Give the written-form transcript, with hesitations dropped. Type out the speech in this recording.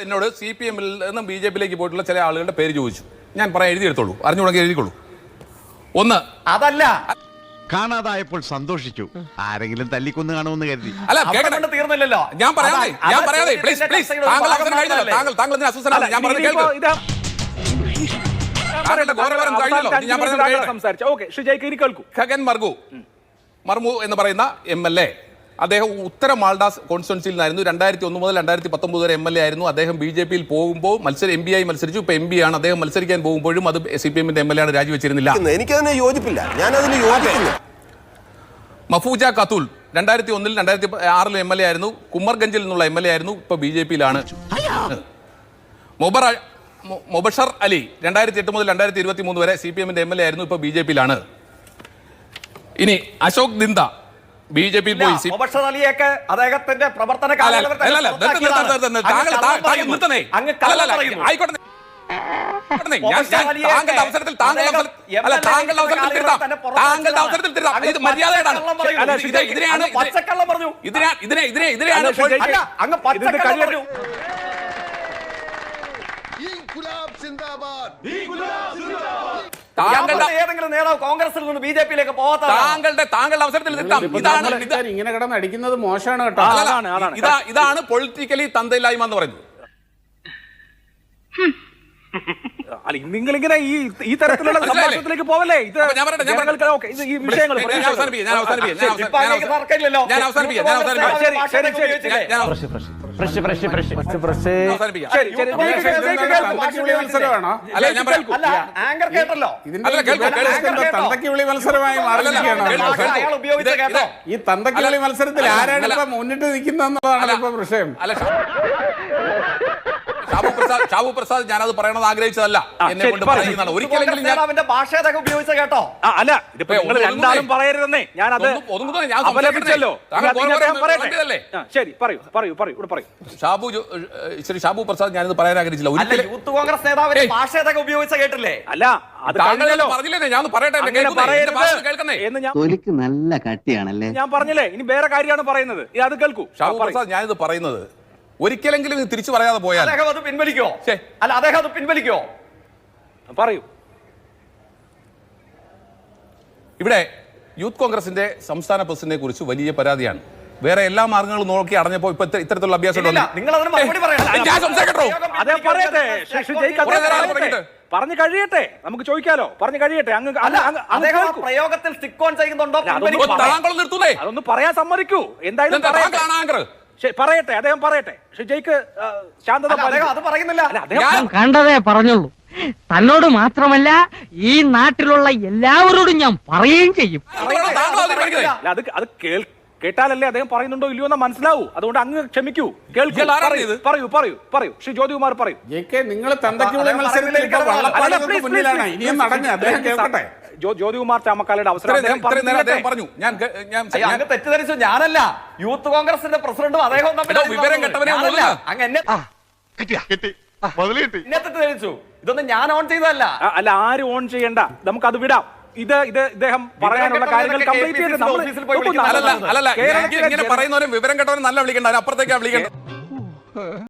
എന്നോട് CPM-ൽ നിന്നും BJP-യിലേക്ക് പോയിട്ടുള്ള ചില ആളുകളുടെ പേര് ചോദിച്ചു. ഞാൻ പറയാൻ എഴുതിയെടുത്തോളൂ, അറിഞ്ഞുകൂടെങ്കിൽ എഴുതിക്കോളൂ. ഒന്ന് അതല്ല, കാണാതായപ്പോൾ സന്തോഷിച്ചു, ആരെങ്കിലും തല്ലിക്കൊന്ന് കാണുമെന്ന് കരുതി. അല്ല, തീർന്നില്ലല്ലോ. ഞാൻ പറയാതെ പ്ലീസ് താങ്കൾ അവസരം കഴിഞ്ഞല്ലോ. താങ്കൾ ഇതിന് അസ്വസ്ഥനാണ്. ഞാൻ പറഞ്ഞത് കേൾക്കൂ. ഖഗൻ മർമു എന്ന് പറയുന്ന MLA, അദ്ദേഹം ഉത്തര മാൾഡാസ് കോൺസ്റ്റിറ്റ്യുവൻസിയിൽ നിന്നായിരുന്നു. 2001 മുതൽ 2019 വരെ MLA ആയിരുന്നു. അദ്ദേഹം BJP-യിൽ പോകുമ്പോൾ MP ആയി മത്സരിച്ചു. ഇപ്പൊ MP ആണ്. അദ്ദേഹം മത്സരിക്കാൻ പോകുമ്പോഴും അത് CPM-ന്റെ MLA ആണ്, രാജിവെച്ചിരുന്നില്ല. എനിക്കതിനെ യോജിപ്പില്ല, ഞാനതിന് യോജിക്കില്ല. മഫൂജ ഖത്തൂൽ 2001 2006 MLA ആയിരുന്നു. കുമർഗഞ്ചിൽ നിന്നുള്ള MLA ആയിരുന്നു. ഇപ്പൊ BJP-യിലാണ്. മൊബഷർ അലി 2008 മുതൽ 2023 വരെ CPM-ന്റെ MLA ആയിരുന്നു. ഇപ്പൊ BJP-യിലാണ്. ഇനി അശോക് ദിന്ദ BJP-യിൽ പോയി. അദ്ദേഹത്തിന്റെ പ്രവർത്തന ഏതെങ്കിലും നേതാവ് കോൺഗ്രസിൽ നിന്ന് BJP-യിലേക്ക് പോകാത്ത താങ്കളുടെ അവസരത്തിൽ ഇങ്ങനെ കിടന്ന് അടിക്കുന്നത് മോശമാണ് കേട്ടോ. ഇതാണ് പൊളിറ്റിക്കലി തന്തയില്ലായ്മ എന്ന് പറയുന്നത്. അല്ല, നിങ്ങളിങ്ങനെ ഈ തരത്തിലുള്ള സംഭാഷണത്തിലേക്ക് പോവല്ലേ? ഇത് ഈ വിഷയങ്ങൾ തന്തക്കിവിളി മത്സരമായി മാറിയിരിക്കുകയാണ്. ഈ തന്തക്കിവിളി മത്സരത്തിൽ ആരാണ് ഇപ്പൊ മുന്നിട്ട് നിൽക്കുന്നതെന്നുള്ളതാണ് ഇപ്പൊ വിഷയം. ഷാബു പ്രസാദ് ഞാനത് പറയണമെന്ന് ആഗ്രഹിച്ചതല്ല, എന്നെ കൊണ്ട് പറയുന്നതാണ്. ഒരിക്കലെങ്കിലും നേതാവിന്റെ ഭാഷ ഉപയോഗിച്ച കേട്ടോ. അല്ല, ഇതിപ്പോ നിങ്ങൾ രണ്ടാളും പറയരുതെന്നേ. ഞാൻ അത് അപലപിച്ചല്ലോ. ശരി, പറയൂ. ശ്രീ ഷാബു പ്രസാദ് ഞാനത് പറയാൻ ആഗ്രഹിച്ചില്ല. യൂത്ത് കോൺഗ്രസ് നേതാവിന്റെ ഭാഷ ഉപയോഗിച്ച കേട്ടില്ലേ? അല്ല, അത് പറഞ്ഞില്ലേ, ഞാൻ പറയട്ടെ എന്ന് നല്ല കട്ടിയാണല്ലേ. ഞാൻ പറഞ്ഞില്ലേ, ഇനി വേറെ കാര്യമാണ് പറയുന്നത്. അത് കേൾക്കൂ. ഷാബു പ്രസാദ് ഞാനിത് പറയുന്നത് ഒരിക്കലെങ്കിലും ഇത് തിരിച്ചു പറയാതെ പോയാൽ അദ്ദേഹം അത് പിൻവലിക്കോ? അദ്ദേഹം അത് പിൻവലിക്കോ? പറയൂ. ഇവിടെ യൂത്ത് കോൺഗ്രസിന്റെ സംസ്ഥാന പ്രസിഡന്റിനെ കുറിച്ച് വലിയ പരാതിയാണ്. വേറെ എല്ലാ മാർഗങ്ങളും നോക്കി അടഞ്ഞപ്പോ ഇപ്പൊ ഇത്തരത്തിലുള്ള അഭ്യാസം പറഞ്ഞു കഴിയട്ടെ, നമുക്ക് ചോദിക്കാലോ. പറഞ്ഞു കഴിയട്ടെ. പ്രയോഗത്തിൽ സ്റ്റിക്ക് ഓൺ ചെയ്യുന്നുണ്ടോ? അതൊന്ന് പറയാൻ സമ്മതിക്കൂ. എന്തായാലും പറയട്ടെ, അദ്ദേഹം പറയട്ടെ. ഷുജയ്ക്ക് ശാന്തത അത് പറയുന്നില്ല. കണ്ടതേ പറഞ്ഞുള്ളൂ. തന്നോട് മാത്രമല്ല ഈ നാട്ടിലുള്ള എല്ലാവരോടും ഞാൻ പറയുകയും ചെയ്യും. അത് കേട്ടാലല്ലേ അദ്ദേഹം പറയുന്നുണ്ടോ ഇല്ലയോ എന്ന് മനസ്സിലാവൂ. അതുകൊണ്ട് അങ്ങ് ക്ഷമിക്കൂ. പറയൂ. ശ്രീ ജ്യോതികുമാർ പറയൂ. നിങ്ങൾ തന്തക്കിവിളി മത്സരത്തിൽ മുന്നിലാണ്. ഇനിയും നടഞ്ഞ അദ്ദേഹം കേൾക്കട്ടെ. ജ്യോതികുമാർ ചാമക്കാലയുടെ അവസരം പറഞ്ഞു. അങ്ങ് തെറ്റിദ്ധരിച്ചു. ഞാനല്ല, യൂത്ത് കോൺഗ്രസിന്റെ പ്രസിഡന്റും അദ്ദേഹവും വിവരം കെട്ടവനെ എന്നെ തെറ്റിദ്ധരിച്ചു. ഇതൊന്നും ഞാൻ ഓൺ ചെയ്തതല്ല. അല്ല, ആരും ഓൺ ചെയ്യണ്ട, നമുക്കത് വിടാം. ഇത് ഇദ്ദേഹം പറയാനുള്ള കാര്യങ്ങൾ കംപ്ലീറ്റ് ചെയ്ത് പറയുന്നവരും വിവരം കെട്ടവനും നല്ല വിളിക്കണ്ട, അപ്പുറത്തേക്കാ വിളിക്കേണ്ടത്.